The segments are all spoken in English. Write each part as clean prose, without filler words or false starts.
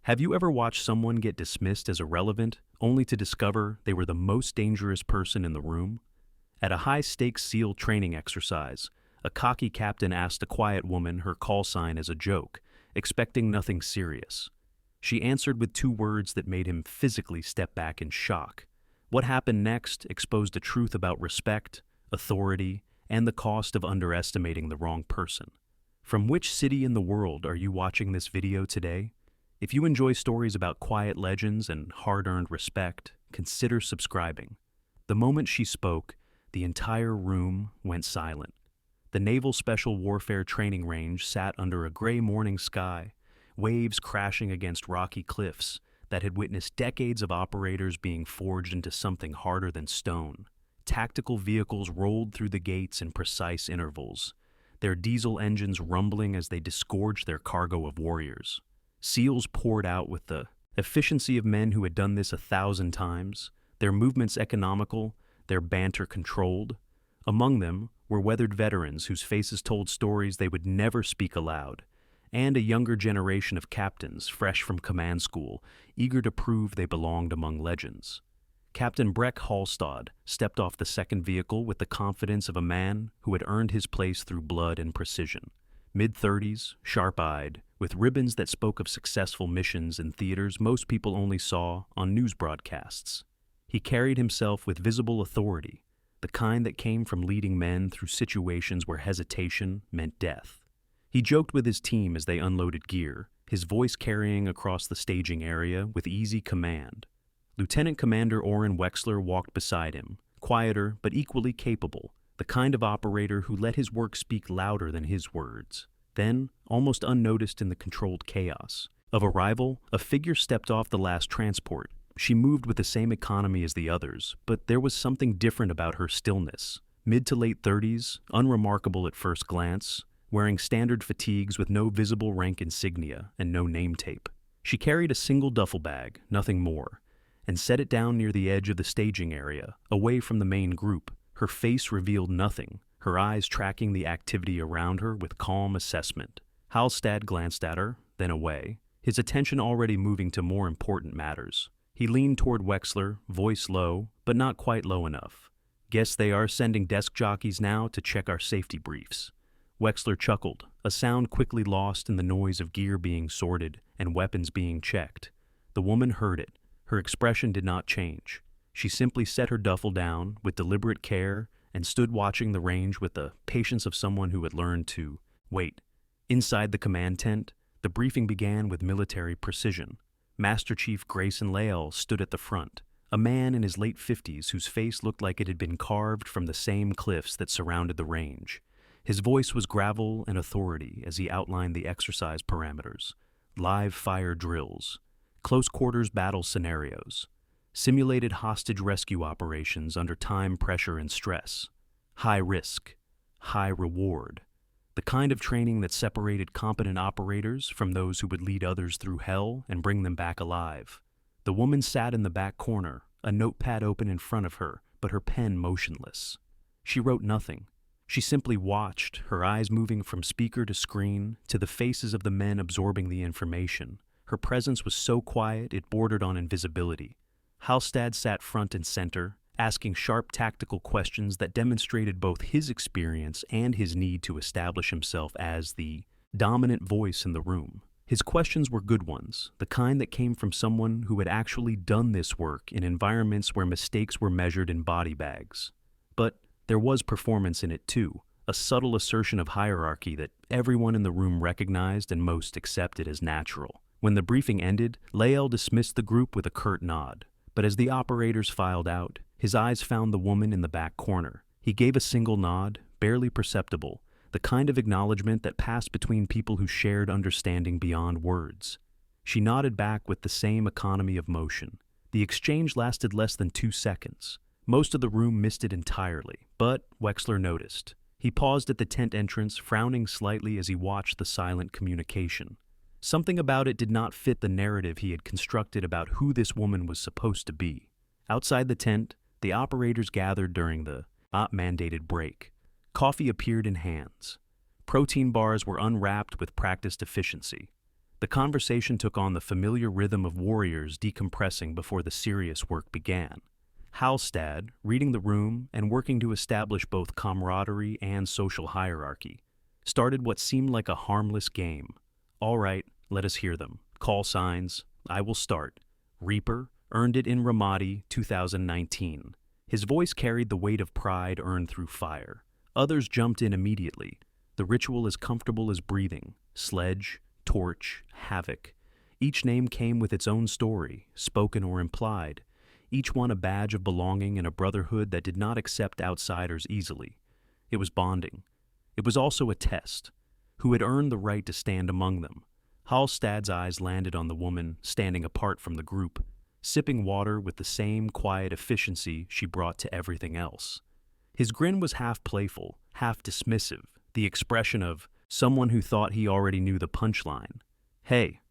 Have you ever watched someone get dismissed as irrelevant, only to discover they were the most dangerous person in the room? At a high-stakes SEAL training exercise, a cocky captain asked a quiet woman her call sign as a joke, expecting nothing serious. She answered with two words that made him physically step back in shock. What happened next exposed a truth about respect, authority, and the cost of underestimating the wrong person. From which city in the world are you watching this video today? If you enjoy stories about quiet legends and hard-earned respect, consider subscribing. The moment she spoke, the entire room went silent. The Naval Special Warfare Training Range sat under a gray morning sky, waves crashing against rocky cliffs that had witnessed decades of operators being forged into something harder than stone. Tactical vehicles rolled through the gates in precise intervals, their diesel engines rumbling as they disgorged their cargo of warriors. SEALs poured out with the efficiency of men who had done this 1,000 times, their movements economical, their banter controlled. Among them were weathered veterans whose faces told stories they would never speak aloud, and a younger generation of captains fresh from command school, eager to prove they belonged among legends. Captain Breck Hallstad stepped off the second vehicle with the confidence of a man who had earned his place through blood and precision. Mid-30s, sharp-eyed, with ribbons that spoke of successful missions in theaters most people only saw on news broadcasts. He carried himself with visible authority, the kind that came from leading men through situations where hesitation meant death. He joked with his team as they unloaded gear, his voice carrying across the staging area with easy command. Lieutenant Commander Orrin Wexler walked beside him, quieter but equally capable, the kind of operator who let his work speak louder than his words. Then, almost unnoticed in the controlled chaos of arrival, a figure stepped off the last transport. She moved with the same economy as the others, but there was something different about her stillness. Mid to late 30s, unremarkable at first glance, wearing standard fatigues with no visible rank insignia and no name tape. She carried a single duffel bag, nothing more, and set it down near the edge of the staging area, away from the main group. Her face revealed nothing, her eyes tracking the activity around her with calm assessment. Hallstad glanced at her, then away, his attention already moving to more important matters. He leaned toward Wexler, voice low, but not quite low enough. "Guess they are sending desk jockeys now to check our safety briefs." Wexler chuckled, a sound quickly lost in the noise of gear being sorted and weapons being checked. The woman heard it. Her expression did not change. She simply set her duffel down with deliberate care and stood watching the range with the patience of someone who had learned to wait. Inside the command tent, the briefing began with military precision. Master Chief Grayson Lael stood at the front, a man in his late 50s whose face looked like it had been carved from the same cliffs that surrounded the range. His voice was gravel and authority as he outlined the exercise parameters: live fire drills, close quarters battle scenarios, simulated hostage rescue operations under time pressure and stress, high risk, high reward, the kind of training that separated competent operators from those who would lead others through hell and bring them back alive. The woman sat in the back corner, a notepad open in front of her, but her pen motionless. She wrote nothing. She simply watched, her eyes moving from speaker to screen to the faces of the men absorbing the information. Her presence was so quiet it bordered on invisibility. Hallstad sat front and center, asking sharp tactical questions that demonstrated both his experience and his need to establish himself as the dominant voice in the room. His questions were good ones, the kind that came from someone who had actually done this work in environments where mistakes were measured in body bags. But there was performance in it too, a subtle assertion of hierarchy that everyone in the room recognized and most accepted as natural. When the briefing ended, Lael dismissed the group with a curt nod. But as the operators filed out, his eyes found the woman in the back corner. He gave a single nod, barely perceptible, the kind of acknowledgement that passed between people who shared understanding beyond words. She nodded back with the same economy of motion. The exchange lasted less than 2 seconds. Most of the room missed it entirely, but Wexler noticed. He paused at the tent entrance, frowning slightly as he watched the silent communication. Something about it did not fit the narrative he had constructed about who this woman was supposed to be. Outside the tent, the operators gathered during the mandated break. Coffee appeared in hands. Protein bars were unwrapped with practiced efficiency. The conversation took on the familiar rhythm of warriors decompressing before the serious work began. Halstad, reading the room and working to establish both camaraderie and social hierarchy, started what seemed like a harmless game. All right, let us hear them. Call signs. I will start. Reaper earned it in Ramadi 2019. His voice carried the weight of pride earned through fire. Others jumped in immediately. The ritual as comfortable as breathing. Sledge, Torch, Havoc. Each name came with its own story, spoken or implied. Each one a badge of belonging in a brotherhood that did not accept outsiders easily. It was bonding. It was also a test. Who had earned the right to stand among them? Halstad's eyes landed on the woman standing apart from the group, sipping water with the same quiet efficiency she brought to everything else. His grin was half playful, half dismissive, the expression of someone who thought he already knew the punchline. Hey,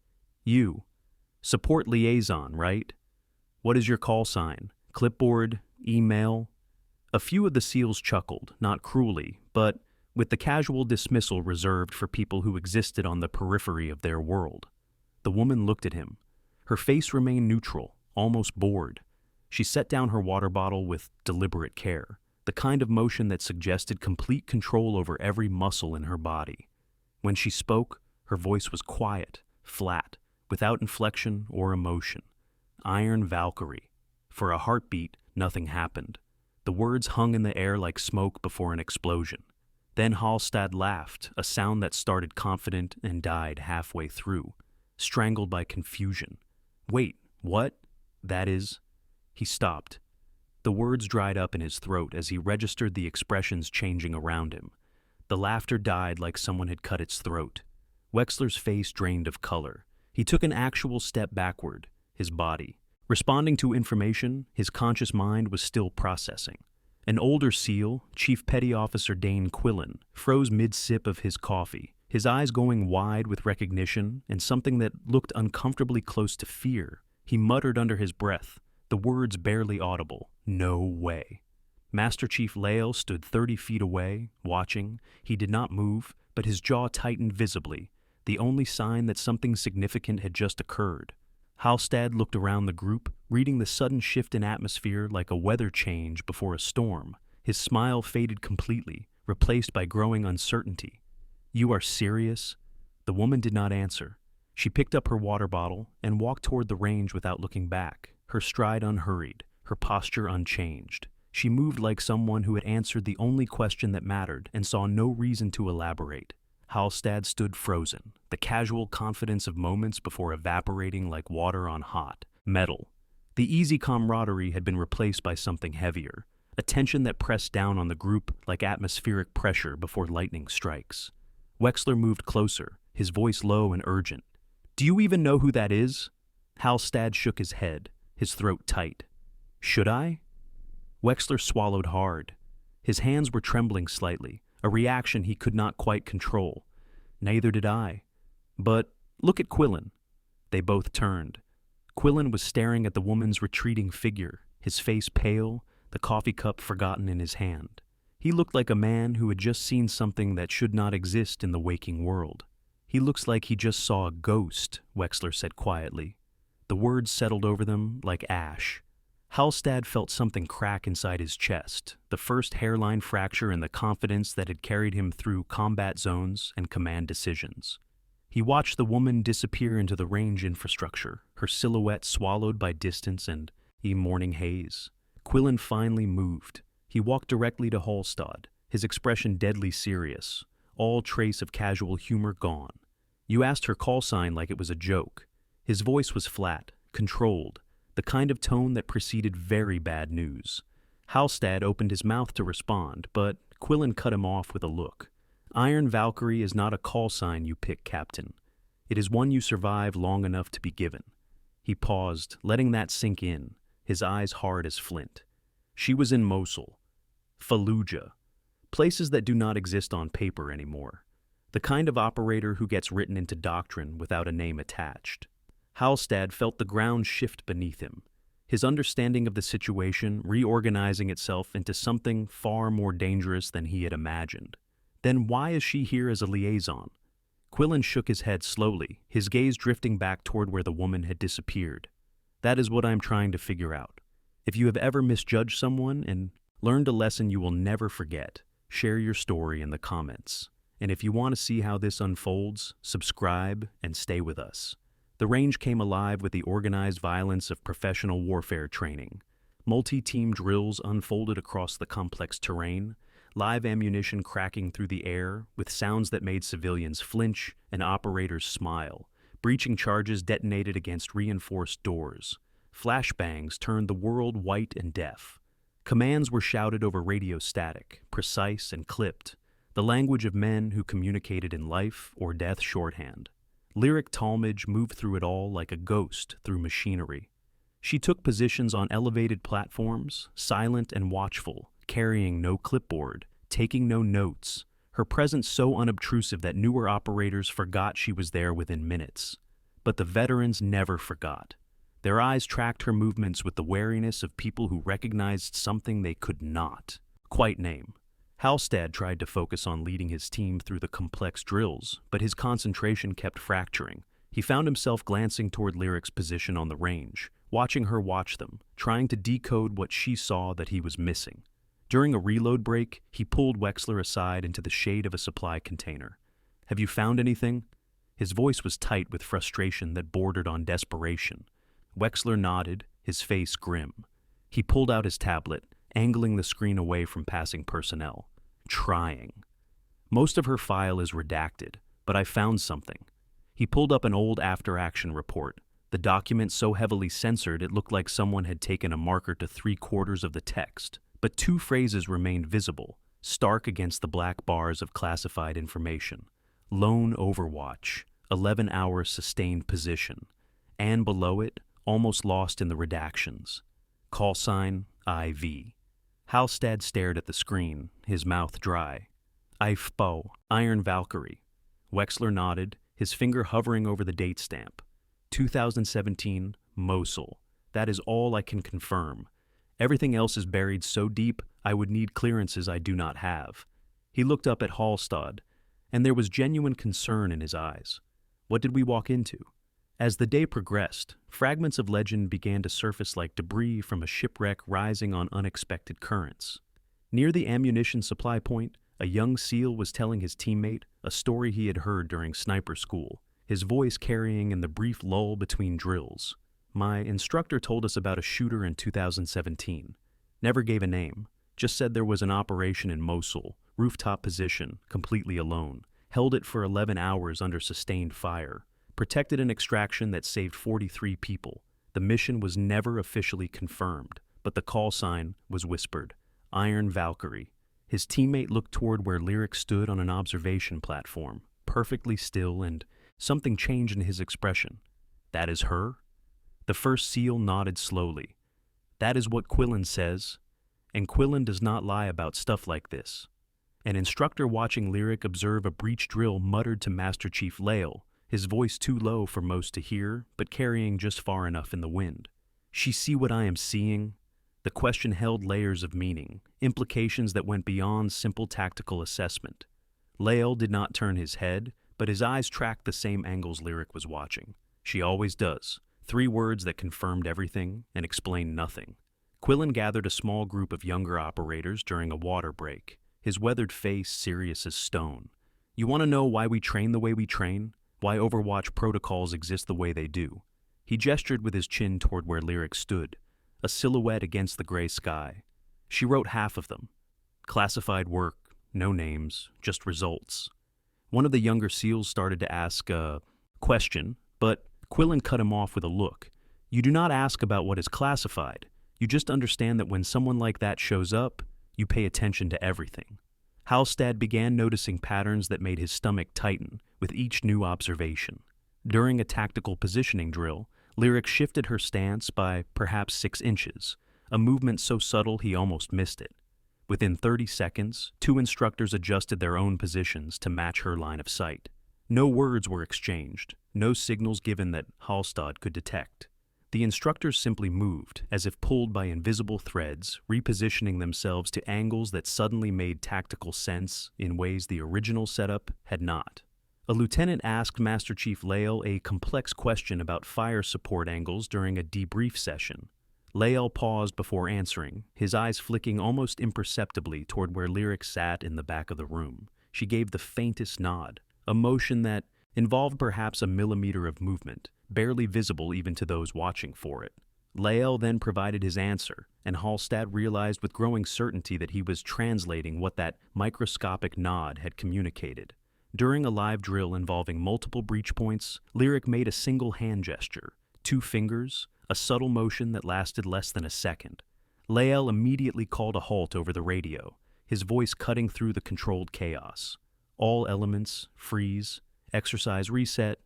you. Support liaison, right? What is your call sign? Clipboard? Email? A few of the SEALs chuckled, not cruelly, but with the casual dismissal reserved for people who existed on the periphery of their world. The woman looked at him. Her face remained neutral, almost bored. She set down her water bottle with deliberate care, the kind of motion that suggested complete control over every muscle in her body. When she spoke, her voice was quiet, flat, without inflection or emotion. Iron Valkyrie. For a heartbeat, nothing happened. The words hung in the air like smoke before an explosion. Then Halstad laughed, a sound that started confident and died halfway through, strangled by confusion. Wait, what? That is... He stopped. The words dried up in his throat as he registered the expressions changing around him. The laughter died like someone had cut its throat. Wexler's face drained of color. He took an actual step backward, his body. Responding to information, his conscious mind was still processing. An older SEAL, Chief Petty Officer Dane Quillen, froze mid-sip of his coffee, his eyes going wide with recognition and something that looked uncomfortably close to fear. He muttered under his breath, the words barely audible, "No way." Master Chief Lael stood 30 feet away, watching. He did not move, but his jaw tightened visibly, the only sign that something significant had just occurred. Halstad looked around the group, reading the sudden shift in atmosphere like a weather change before a storm. His smile faded completely, replaced by growing uncertainty. "You are serious?" The woman did not answer. She picked up her water bottle and walked toward the range without looking back, her stride unhurried, her posture unchanged. She moved like someone who had answered the only question that mattered and saw no reason to elaborate. Halstad stood frozen, the casual confidence of moments before evaporating like water on hot metal. The easy camaraderie had been replaced by something heavier, a tension that pressed down on the group like atmospheric pressure before lightning strikes. Wexler moved closer, his voice low and urgent. "Do you even know who that is?" Halstad shook his head, his throat tight. "Should I?" Wexler swallowed hard. His hands were trembling slightly, a reaction he could not quite control. "Neither did I. But look at Quillen." They both turned. Quillen was staring at the woman's retreating figure, his face pale, the coffee cup forgotten in his hand. He looked like a man who had just seen something that should not exist in the waking world. "He looks like he just saw a ghost," Wexler said quietly. The words settled over them like ash. Halstad felt something crack inside his chest, the first hairline fracture in the confidence that had carried him through combat zones and command decisions. He watched the woman disappear into the range infrastructure, her silhouette swallowed by distance and morning haze. Quillen finally moved. He walked directly to Halstad, his expression deadly serious, all trace of casual humor gone. "You asked her call sign like it was a joke." His voice was flat, controlled, the kind of tone that preceded very bad news. Halstad opened his mouth to respond, but Quillen cut him off with a look. "Iron Valkyrie is not a call sign you pick, Captain. It is one you survive long enough to be given." He paused, letting that sink in, his eyes hard as flint. She was in Mosul, Fallujah, places that do not exist on paper anymore. The kind of operator who gets written into doctrine without a name attached. Halstad felt the ground shift beneath him, his understanding of the situation reorganizing itself into something far more dangerous than he had imagined. Then why is she here as a liaison? Quillen shook his head slowly, his gaze drifting back toward where the woman had disappeared. That is what I am trying to figure out. If you have ever misjudged someone and learned a lesson you will never forget, share your story in the comments. And if you want to see how this unfolds, subscribe and stay with us. The range came alive with the organized violence of professional warfare training. Multi-team drills unfolded across the complex terrain, live ammunition cracking through the air with sounds that made civilians flinch and operators smile. Breaching charges detonated against reinforced doors. Flashbangs turned the world white and deaf. Commands were shouted over radio static, precise and clipped, the language of men who communicated in life or death shorthand. Lyric Talmadge moved through it all like a ghost through machinery. She took positions on elevated platforms, silent and watchful, carrying no clipboard, taking no notes, her presence so unobtrusive that newer operators forgot she was there within minutes. But the veterans never forgot. Their eyes tracked her movements with the wariness of people who recognized something they could not quite name. Halstead tried to focus on leading his team through the complex drills, but his concentration kept fracturing. He found himself glancing toward Lyric's position on the range, watching her watch them, trying to decode what she saw that he was missing. During a reload break, he pulled Wexler aside into the shade of a supply container. "Have you found anything?" His voice was tight with frustration that bordered on desperation. Wexler nodded, his face grim. He pulled out his tablet, angling the screen away from passing personnel. Trying. "Most of her file is redacted, but I found something." He pulled up an old after-action report, the document so heavily censored it looked like someone had taken a marker to 3/4 of the text. But 2 phrases remained visible, stark against the black bars of classified information. Lone Overwatch, 11-hour sustained position, and below it, almost lost in the redactions, call sign IV. Halstead stared at the screen, his mouth dry. IFPO, Iron Valkyrie. Wexler nodded, his finger hovering over the date stamp. 2017, Mosul. That is all I can confirm. Everything else is buried so deep I would need clearances I do not have. He looked up at Halstead, and there was genuine concern in his eyes. What did we walk into? As the day progressed, fragments of legend began to surface like debris from a shipwreck rising on unexpected currents. Near the ammunition supply point, a young SEAL was telling his teammate a story he had heard during sniper school, his voice carrying in the brief lull between drills. "My instructor told us about a shooter in 2017. Never gave a name, just said there was an operation in Mosul, rooftop position, completely alone, held it for 11 hours under sustained fire. Protected an extraction that saved 43 people. The mission was never officially confirmed, but the call sign was whispered. Iron Valkyrie." His teammate looked toward where Lyric stood on an observation platform, perfectly still, and something changed in his expression. "That is her?" The first SEAL nodded slowly. "That is what Quillen says, and Quillen does not lie about stuff like this." An instructor watching Lyric observe a breach drill muttered to Master Chief Lael, his voice too low for most to hear, but carrying just far enough in the wind. "She see what I am seeing?" The question held layers of meaning, implications that went beyond simple tactical assessment. Lael did not turn his head, but his eyes tracked the same angles Lyric was watching. "She always does." 3 words that confirmed everything and explained nothing. Quillen gathered a small group of younger operators during a water break, his weathered face serious as stone. "You want to know why we train the way we train? Why Overwatch protocols exist the way they do?" He gestured with his chin toward where Lyric stood, a silhouette against the gray sky. She wrote half of them. Classified work, no names, just results. One of the younger SEALs started to ask a question, but Quillen cut him off with a look. "You do not ask about what is classified. You just understand that when someone like that shows up, you pay attention to everything." Halstead began noticing patterns that made his stomach tighten with each new observation. During a tactical positioning drill, Lyric shifted her stance by perhaps 6 inches, a movement so subtle he almost missed it. Within 30 seconds, 2 instructors adjusted their own positions to match her line of sight. No words were exchanged, no signals given that Halstead could detect. The instructors simply moved, as if pulled by invisible threads, repositioning themselves to angles that suddenly made tactical sense in ways the original setup had not. A lieutenant asked Master Chief Lael a complex question about fire support angles during a debrief session. Lael paused before answering, his eyes flicking almost imperceptibly toward where Lyric sat in the back of the room. She gave the faintest nod, a motion that involved perhaps a millimeter of movement, barely visible even to those watching for it. Lael then provided his answer, and Hallstatt realized with growing certainty that he was translating what that microscopic nod had communicated. During a live drill involving multiple breach points, Lyric made a single hand gesture, 2 fingers, a subtle motion that lasted less than a second. Lael immediately called a halt over the radio, his voice cutting through the controlled chaos. All elements, freeze, exercise reset,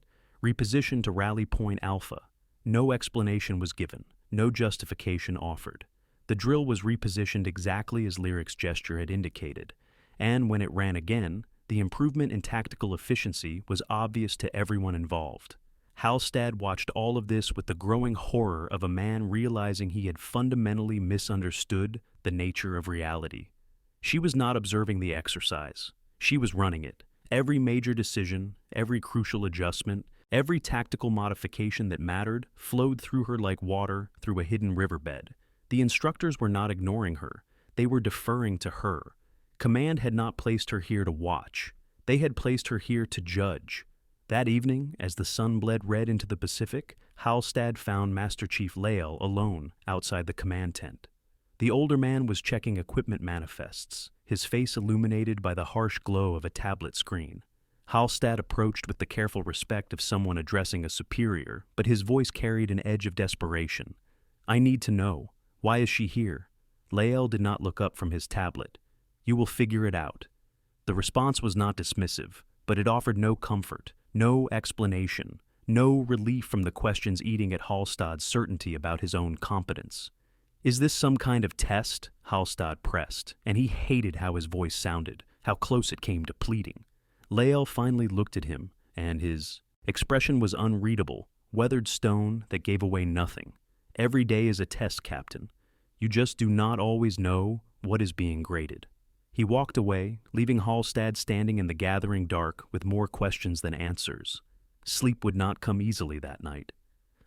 reposition to rally point alpha. No explanation was given, no justification offered. The drill was repositioned exactly as Lyric's gesture had indicated, and when it ran again, the improvement in tactical efficiency was obvious to everyone involved. Hallstatt watched all of this with the growing horror of a man realizing he had fundamentally misunderstood the nature of reality. She was not observing the exercise. She was running it. Every major decision, every crucial adjustment, every tactical modification that mattered flowed through her like water through a hidden riverbed. The instructors were not ignoring her. They were deferring to her. Command had not placed her here to watch. They had placed her here to judge. That evening, as the sun bled red into the Pacific, Hallstatt found Master Chief Lael alone outside the command tent. The older man was checking equipment manifests, his face illuminated by the harsh glow of a tablet screen. Hallstatt approached with the careful respect of someone addressing a superior, but his voice carried an edge of desperation. "I need to know. Why is she here?" Lael did not look up from his tablet. "You will figure it out." The response was not dismissive, but it offered no comfort, no explanation, no relief from the questions eating at Hallstatt's certainty about his own competence. "Is this some kind of test?" Hallstatt pressed, and he hated how his voice sounded, how close it came to pleading. Lael finally looked at him, and his expression was unreadable, weathered stone that gave away nothing. "Every day is a test, Captain. You just do not always know what is being graded." He walked away, leaving Hallstatt standing in the gathering dark with more questions than answers. Sleep would not come easily that night.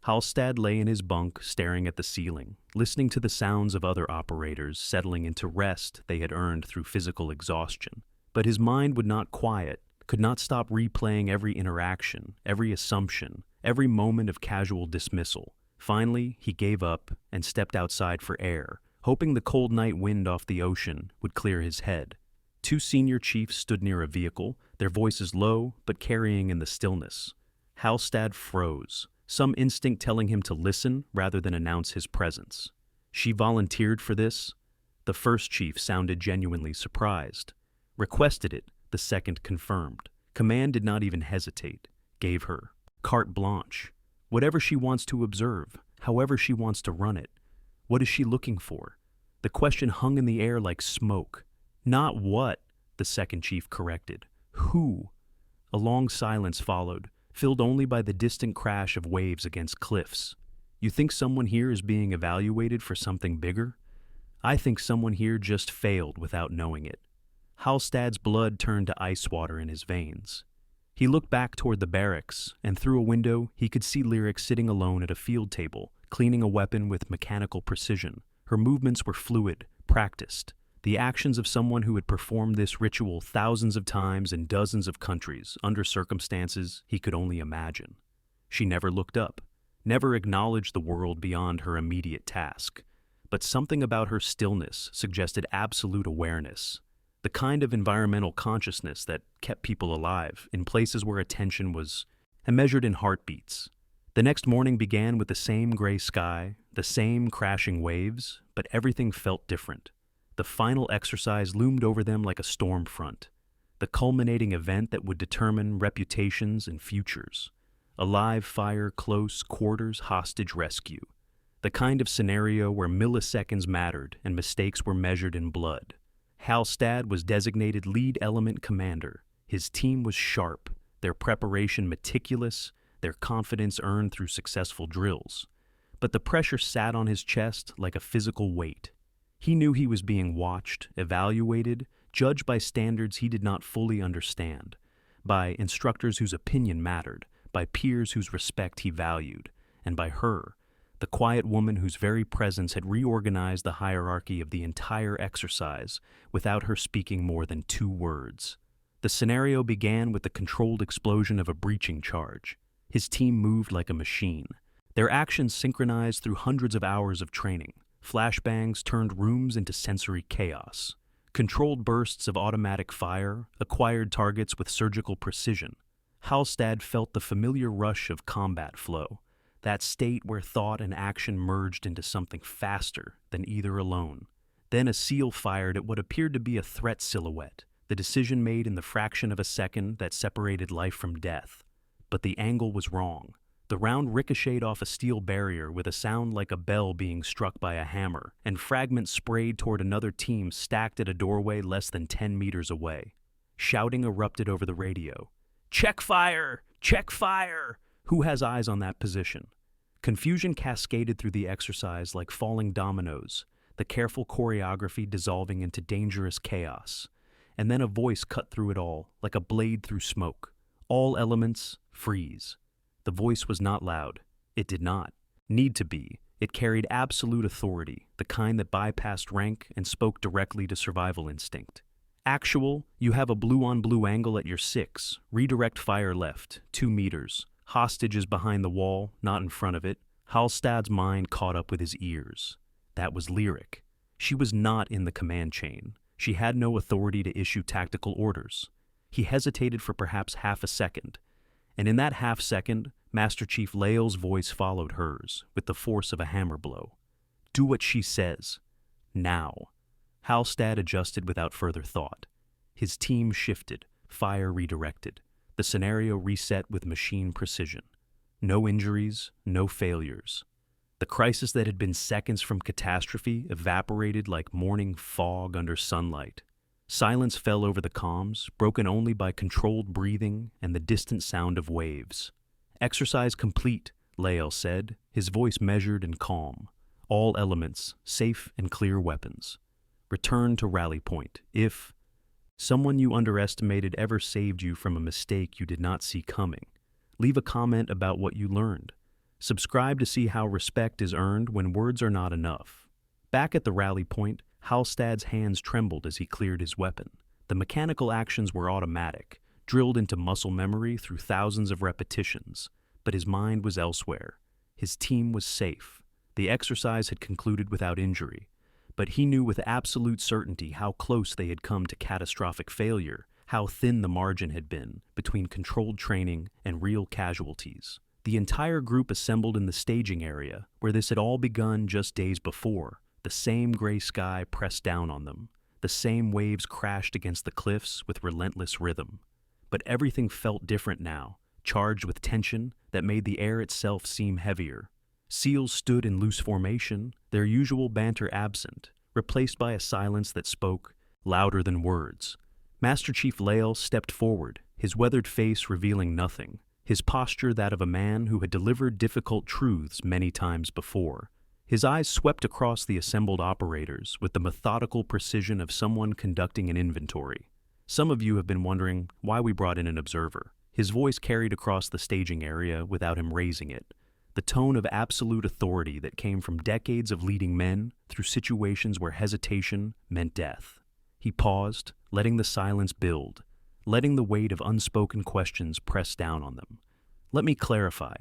Hallstatt lay in his bunk, staring at the ceiling, listening to the sounds of other operators settling into rest they had earned through physical exhaustion. But his mind would not quiet, could not stop replaying every interaction, every assumption, every moment of casual dismissal. Finally, he gave up and stepped outside for air, hoping the cold night wind off the ocean would clear his head. 2 senior chiefs stood near a vehicle, their voices low but carrying in the stillness. Hallstatt froze, some instinct telling him to listen rather than announce his presence. "She volunteered for this?" The first chief sounded genuinely surprised. "Requested it," the second confirmed. Command did not even hesitate, gave her carte blanche. Whatever she wants to observe, however she wants to run it. What is she looking for? The question hung in the air like smoke. "Not what," the second chief corrected. "Who?" A long silence followed, filled only by the distant crash of waves against cliffs. "You think someone here is being evaluated for something bigger?" "I think someone here just failed without knowing it." Hallstatt's blood turned to ice water in his veins. He looked back toward the barracks, and through a window he could see Lyric sitting alone at a field table, cleaning a weapon with mechanical precision. Her movements were fluid, practiced, the actions of someone who had performed this ritual thousands of times in dozens of countries under circumstances he could only imagine. She never looked up, never acknowledged the world beyond her immediate task, but something about her stillness suggested absolute awareness, the kind of environmental consciousness that kept people alive in places where attention was measured in heartbeats. The next morning began with the same gray sky, the same crashing waves, but everything felt different. The final exercise loomed over them like a storm front, the culminating event that would determine reputations and futures. A live fire, close quarters hostage rescue, the kind of scenario where milliseconds mattered and mistakes were measured in blood. Hallstatt was designated lead element commander. His team was sharp, their preparation meticulous, their confidence earned through successful drills. But the pressure sat on his chest like a physical weight. He knew he was being watched, evaluated, judged by standards he did not fully understand. by instructors whose opinion mattered, by peers whose respect he valued, and by her, the quiet woman whose very presence had reorganized the hierarchy of the entire exercise without her speaking more than 2 words. The scenario began with the controlled explosion of a breaching charge. His team moved like a machine. Their actions synchronized through hundreds of hours of training. Flashbangs turned rooms into sensory chaos. Controlled bursts of automatic fire acquired targets with surgical precision. Halstad felt the familiar rush of combat flow, that state where thought and action merged into something faster than either alone. Then a SEAL fired at what appeared to be a threat silhouette, the decision made in the fraction of a second that separated life from death. But the angle was wrong. The round ricocheted off a steel barrier with a sound like a bell being struck by a hammer, and fragments sprayed toward another team stacked at a doorway less than 10 meters away. Shouting erupted over the radio. "Check fire! Check fire! Who has eyes on that position?" Confusion cascaded through the exercise like falling dominoes, the careful choreography dissolving into dangerous chaos. And then a voice cut through it all, like a blade through smoke. "All elements, freeze." The voice was not loud. It did not need to be. It carried absolute authority, the kind that bypassed rank and spoke directly to survival instinct. "Actual, you have a blue-on-blue angle at your 6. Redirect fire left, 2 meters. Hostage is behind the wall, not in front of it." Halstad's mind caught up with his ears. That was Lyric. She was not in the command chain. She had no authority to issue tactical orders. He hesitated for perhaps half a second, and in that half second, Master Chief Lael's voice followed hers with the force of a hammer blow. "Do what she says. Now." Halstad adjusted without further thought. His team shifted, fire redirected. The scenario reset with machine precision. No injuries, no failures. The crisis that had been seconds from catastrophe evaporated like morning fog under sunlight. Silence fell over the comms, broken only by controlled breathing and the distant sound of waves. "Exercise complete," Lael said, his voice measured and calm. "All elements, safe and clear weapons. Return to rally point. If someone you underestimated ever saved you from a mistake you did not see coming, leave a comment about what you learned. Subscribe to see how respect is earned when words are not enough." Back at the rally point, Halstad's hands trembled as he cleared his weapon. The mechanical actions were automatic, drilled into muscle memory through thousands of repetitions, but his mind was elsewhere. His team was safe. The exercise had concluded without injury, but he knew with absolute certainty how close they had come to catastrophic failure, how thin the margin had been between controlled training and real casualties. The entire group assembled in the staging area, where this had all begun just days before. The same gray sky pressed down on them. The same waves crashed against the cliffs with relentless rhythm. But everything felt different now, charged with tension that made the air itself seem heavier. SEALs stood in loose formation, their usual banter absent, replaced by a silence that spoke louder than words. Master Chief Lael stepped forward, his weathered face revealing nothing, his posture that of a man who had delivered difficult truths many times before. His eyes swept across the assembled operators with the methodical precision of someone conducting an inventory. "Some of you have been wondering why we brought in an observer." His voice carried across the staging area without him raising it, the tone of absolute authority that came from decades of leading men through situations where hesitation meant death. He paused, letting the silence build, letting the weight of unspoken questions press down on them. "Let me clarify.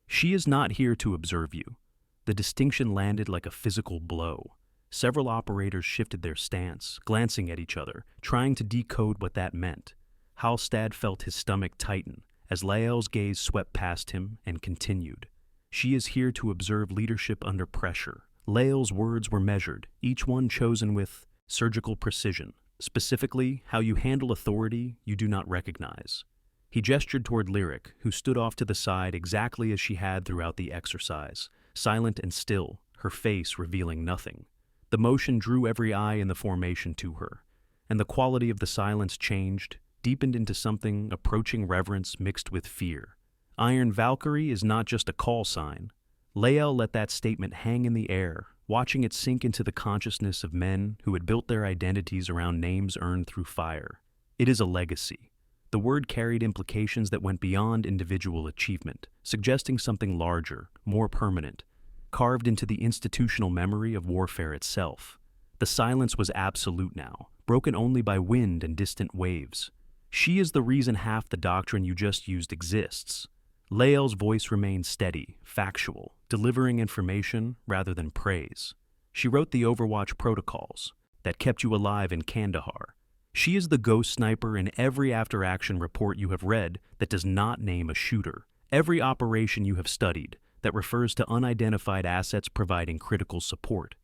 She is not here to observe you." The distinction landed like a physical blow. Several operators shifted their stance, glancing at each other, trying to decode what that meant. Halstad felt his stomach tighten as Lael's gaze swept past him and continued. "She is here to observe leadership under pressure." Lael's words were measured, each one chosen with surgical precision. Specifically, how you handle authority you do not recognize. He gestured toward Lyric, who stood off to the side exactly as she had throughout the exercise, silent and still, her face revealing nothing. The motion drew every eye in the formation to her, and the quality of the silence changed, deepened into something approaching reverence mixed with fear. Iron Valkyrie is not just a call sign. Lael let that statement hang in the air, watching it sink into the consciousness of men who had built their identities around names earned through fire. It is a legacy. The word carried implications that went beyond individual achievement, suggesting something larger, more permanent, carved into the institutional memory of warfare itself. The silence was absolute now, broken only by wind and distant waves. She is the reason half the doctrine you just used exists. Lael's voice remained steady, factual, delivering information rather than praise. She wrote the Overwatch protocols that kept you alive in Kandahar. She is the ghost sniper in every after-action report you have read that does not name a shooter, every operation you have studied that refers to unidentified assets providing critical support,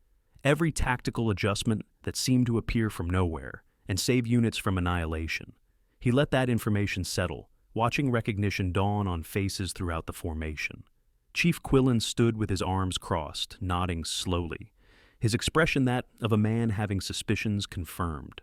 every tactical adjustment that seemed to appear from nowhere and save units from annihilation. He let that information settle, watching recognition dawn on faces throughout the formation. Chief Quillen stood with his arms crossed, nodding slowly, his expression that of a man having suspicions confirmed.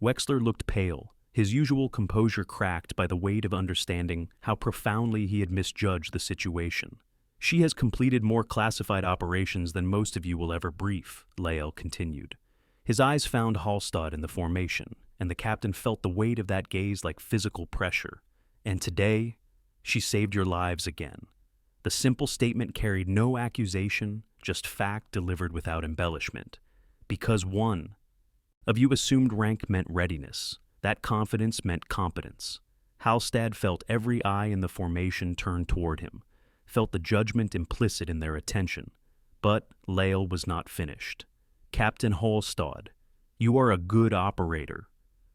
Wexler looked pale, his usual composure cracked by the weight of understanding how profoundly he had misjudged the situation. She has completed more classified operations than most of you will ever brief, Lael continued. His eyes found Hallstatt in the formation, and the captain felt the weight of that gaze like physical pressure. And today, she saved your lives again. The simple statement carried no accusation, just fact delivered without embellishment. Because one of you assumed rank meant readiness. That confidence meant competence. Hallstatt felt every eye in the formation turned toward him, felt the judgment implicit in their attention. But Lael was not finished. Captain Hallstatt, you are a good operator.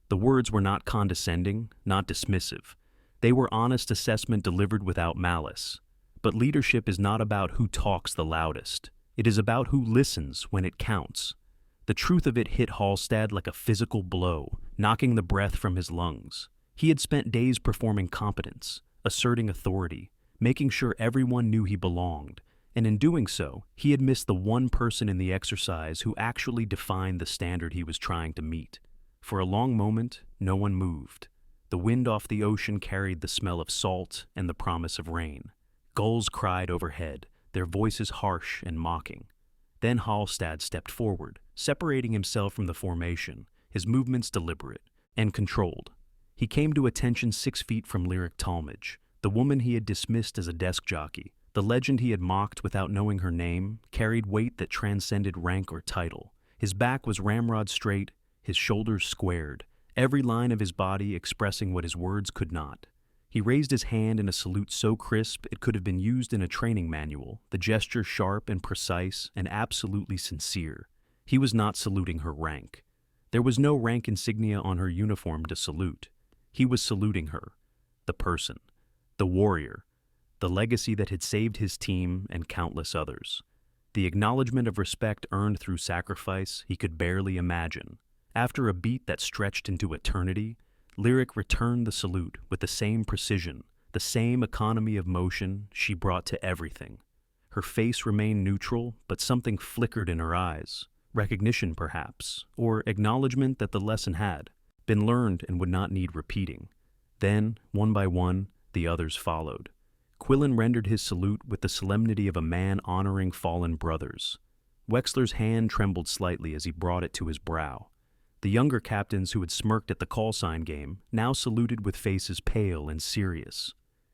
The words were not condescending, not dismissive. They were honest assessment delivered without malice. But leadership is not about who talks the loudest. It is about who listens when it counts. The truth of it hit Hallstatt like a physical blow, knocking the breath from his lungs. He had spent days performing competence, asserting authority, making sure everyone knew he belonged, and in doing so, he had missed the one person in the exercise who actually defined the standard he was trying to meet. For a long moment, no one moved. The wind off the ocean carried the smell of salt and the promise of rain. Gulls cried overhead, their voices harsh and mocking. Then Hallstatt stepped forward, separating himself from the formation, his movements deliberate and controlled. He came to attention 6 feet from Lyric Talmadge, the woman he had dismissed as a desk jockey. The legend he had mocked without knowing her name carried weight that transcended rank or title. His back was ramrod straight, his shoulders squared, every line of his body expressing what his words could not. He raised his hand in a salute so crisp it could have been used in a training manual, the gesture sharp and precise and absolutely sincere. He was not saluting her rank. There was no rank insignia on her uniform to salute. He was saluting her, the person, the warrior, the legacy that had saved his team and countless others. The acknowledgement of respect earned through sacrifice he could barely imagine. After a beat that stretched into eternity, Lyric returned the salute with the same precision, the same economy of motion she brought to everything. Her face remained neutral, but something flickered in her eyes. Recognition, perhaps, or acknowledgement that the lesson had been learned and would not need repeating. Then, one by one, the others followed. Quillen rendered his salute with the solemnity of a man honoring fallen brothers. Wexler's hand trembled slightly as he brought it to his brow. The younger captains who had smirked at the call sign game now saluted with faces pale and serious.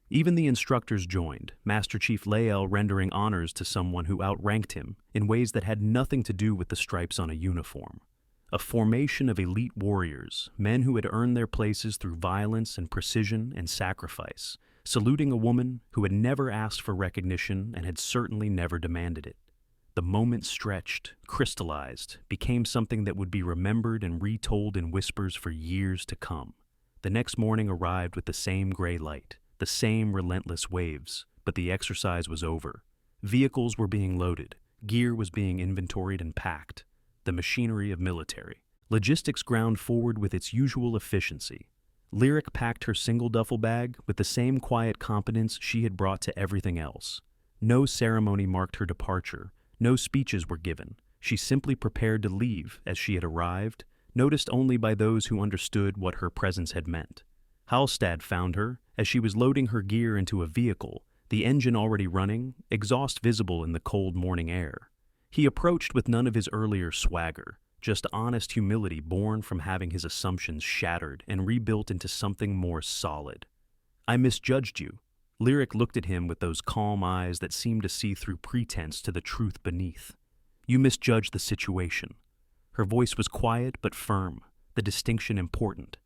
Even the instructors joined, Master Chief Lael rendering honors to someone who outranked him in ways that had nothing to do with the stripes on a uniform. A formation of elite warriors, men who had earned their places through violence and precision and sacrifice, saluting a woman who had never asked for recognition and had certainly never demanded it. The moment stretched, crystallized, became something that would be remembered and retold in whispers for years to come. The next morning arrived with the same gray light, the same relentless waves, but the exercise was over. Vehicles were being loaded, gear was being inventoried and packed, the machinery of military. Logistics ground forward with its usual efficiency. Lyric packed her single duffel bag with the same quiet competence she had brought to everything else. No ceremony marked her departure. No speeches were given. She simply prepared to leave as she had arrived, noticed only by those who understood what her presence had meant. Hallstatt found her as she was loading her gear into a vehicle, the engine already running, exhaust visible in the cold morning air. He approached with none of his earlier swagger, just honest humility born from having his assumptions shattered and rebuilt into something more solid. "I misjudged you." Lyric looked at him with those calm eyes that seemed to see through pretense to the truth beneath. "You misjudged the situation." Her voice was quiet but firm, the distinction important.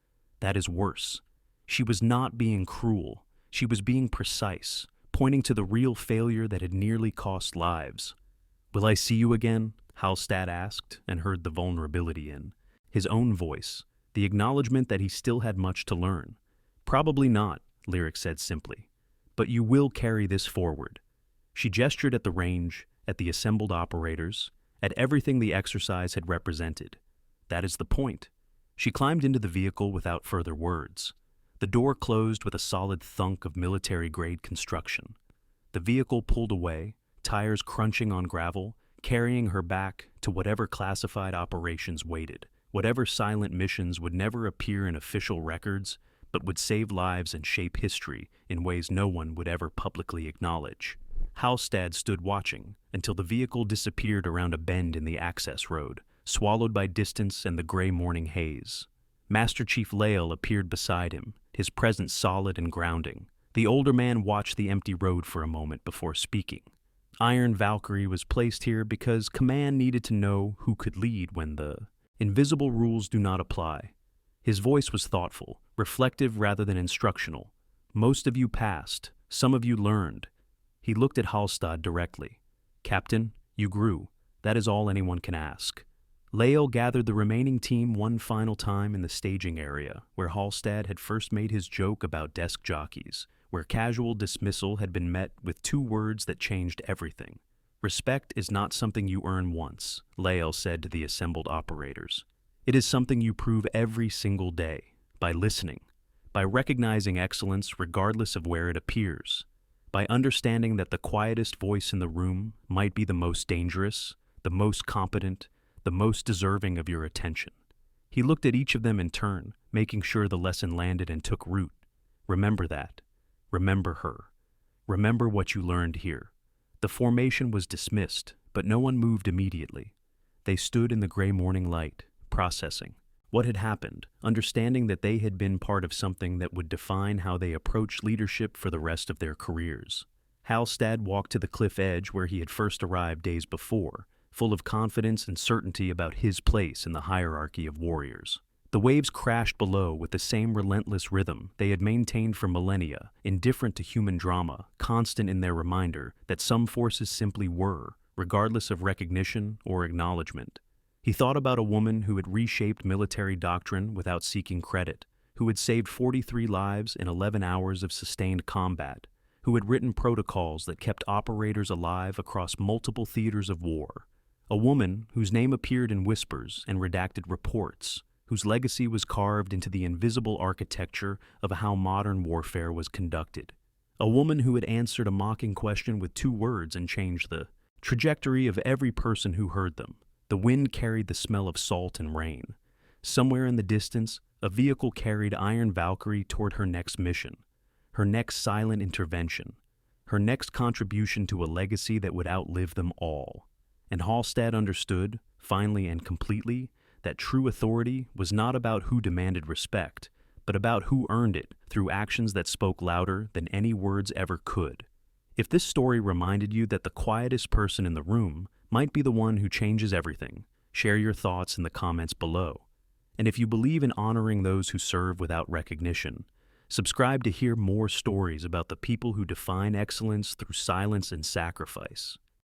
That is worse. She was not being cruel. She was being precise, pointing to the real failure that had nearly cost lives. "Will I see you again?" Halstad asked, and heard the vulnerability in his own voice, the acknowledgement that he still had much to learn. "Probably not," Lyric said simply. "But you will carry this forward." She gestured at the range, at the assembled operators, at everything the exercise had represented. "That is the point." She climbed into the vehicle without further words. The door closed with a solid thunk of military-grade construction. The vehicle pulled away, tires crunching on gravel, carrying her back to whatever classified operations waited, whatever silent missions would never appear in official records, but would save lives and shape history in ways no one would ever publicly acknowledge. Halstad stood watching until the vehicle disappeared around a bend in the access road, swallowed by distance and the gray morning haze. Master Chief Lael appeared beside him, his presence solid and grounding. The older man watched the empty road for a moment before speaking. "Iron Valkyrie was placed here because command needed to know who could lead when the invisible rules do not apply." His voice was thoughtful, reflective rather than instructional. "Most of you passed, some of you learned." He looked at Halstad directly. "Captain, you grew. That is all anyone can ask." Lael gathered the remaining team one final time in the staging area, where Halstad had first made his joke about desk jockeys, where casual dismissal had been met with two words that changed everything. "Respect is not something you earn once," Lael said to the assembled operators. "It is something you prove every single day, by listening, by recognizing excellence regardless of where it appears, by understanding that the quietest voice in the room might be the most dangerous, the most competent, the most deserving of your attention." He looked at each of them in turn, making sure the lesson landed and took root. "Remember that. Remember her. Remember what you learned here." The formation was dismissed, but no one moved immediately. They stood in the gray morning light, processing what had happened, understanding that they had been part of something that would define how they approached leadership for the rest of their careers. Halstad walked to the cliff edge where he had first arrived days before, full of confidence and certainty about his place in the hierarchy of warriors. The waves crashed below with the same relentless rhythm they had maintained for millennia, indifferent to human drama, constant in their reminder that some forces simply were, regardless of recognition or acknowledgement. He thought about a woman who had reshaped military doctrine without seeking credit, who had saved 43 lives in 11 hours of sustained combat, who had written protocols that kept operators alive across multiple theaters of war. A woman whose name appeared in whispers and redacted reports, whose legacy was carved into the invisible architecture of how modern warfare was conducted. A woman who had answered a mocking question with two words and changed the trajectory of every person who heard them. The wind carried the smell of salt and rain. Somewhere in the distance, a vehicle carried Iron Valkyrie toward her next mission, her next silent intervention, her next contribution to a legacy that would outlive them all. And Halstad understood, finally and completely, that true authority was not about who demanded respect, but about who earned it through actions that spoke louder than any words ever could. If this story reminded you that the quietest person in the room might be the one who changes everything, share your thoughts in the comments below. And if you believe in honoring those who serve without recognition, subscribe to hear more stories about the people who define excellence through silence and sacrifice.